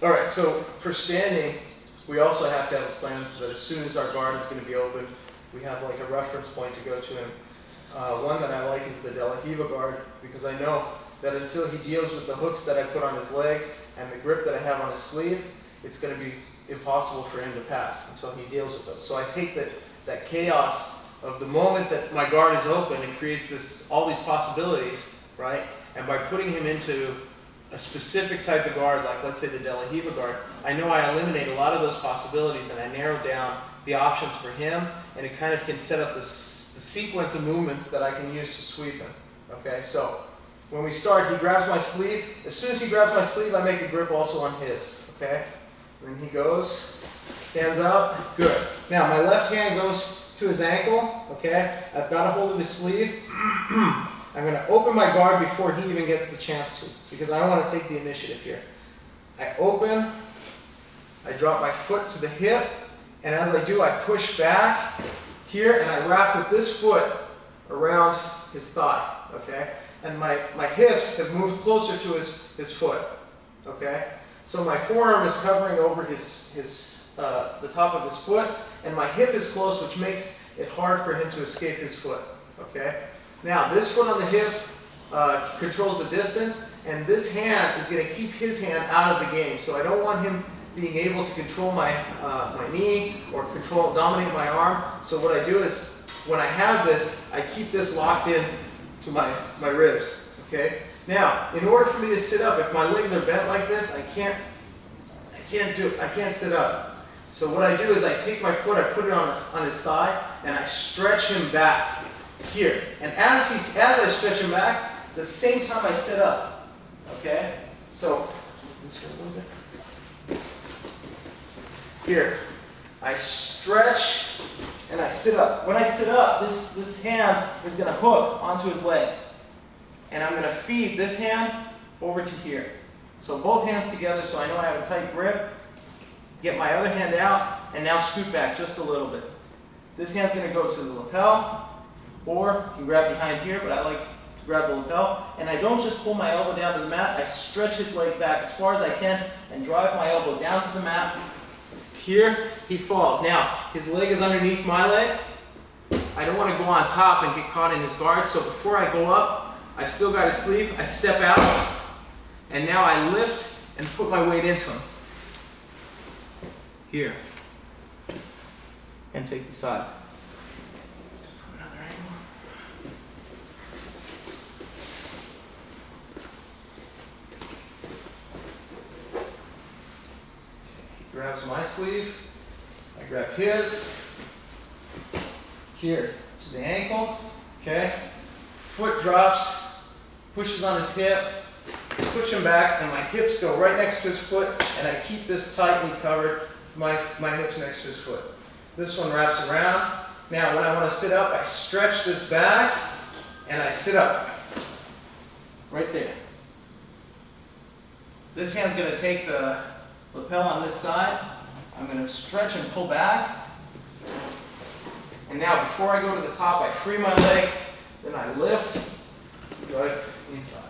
All right, so for standing, we also have to have a plan so that as soon as our guard is going to be open, we have like a reference point to go to him. One that I like is the delarivasweep guard, because I know that until he deals with the hooks that I put on his legs and the grip that I have on his sleeve, it's going to be impossible for him to pass until he deals with those. So I take that chaos of the moment that my guard is open and creates all these possibilities, right? And by putting him into a specific type of guard, like let's say the delarivasweep guard, I know I eliminate a lot of those possibilities and I narrow down the options for him, and it kind of can set up the sequence of movements that I can use to sweep him. Okay, so when we start, he grabs my sleeve. As soon as he grabs my sleeve, I make a grip also on his. Okay, then he goes, stands up, good. Now my left hand goes to his ankle. Okay, I've got a hold of his sleeve. I'm going to open my guard before he even gets the chance to, because I want to take the initiative here. I open, I drop my foot to the hip, and as I do, I push back here, and I wrap with this foot around his thigh, okay? And my hips have moved closer to his foot, okay? So my forearm is covering over the top of his foot, and my hip is close, which makes it hard for him to escape his foot, okay? Now, this foot on the hip controls the distance, and this hand is going to keep his hand out of the game. So I don't want him being able to control my knee or dominate my arm. So what I do is, when I have this, I keep this locked in to my ribs. Okay. Now, in order for me to sit up, if my legs are bent like this, I can't sit up. So what I do is I take my foot, I put it on his thigh, and I stretch him back here. And as I stretch him back, at the same time I sit up. Okay? So, let's move this here a little bit. Here, I stretch and I sit up. When I sit up, this hand is going to hook onto his leg. And I'm going to feed this hand over to here. So both hands together, so I know I have a tight grip. Get my other hand out, and now scoot back just a little bit. This hand's going to go to the lapel, or you can grab behind here, but I like to grab the lapel. And I don't just pull my elbow down to the mat, I stretch his leg back as far as I can and drive my elbow down to the mat. Here, he falls. Now, his leg is underneath my leg. I don't want to go on top and get caught in his guard, so before I go up, I've still got his sleeve, I step out, and now I lift and put my weight into him. Here. And take the side. Let's do another angle. He grabs my sleeve, I grab his, here to the ankle, okay? Foot drops, pushes on his hip, push him back, and my hips go right next to his foot, and I keep this tightly covered, my hips next to his foot. This one wraps around. Now when I want to sit up, I stretch this back, and I sit up. Right there. This hand's going to take the lapel on this side. I'm going to stretch and pull back. And now before I go to the top, I free my leg, then I lift, drive inside.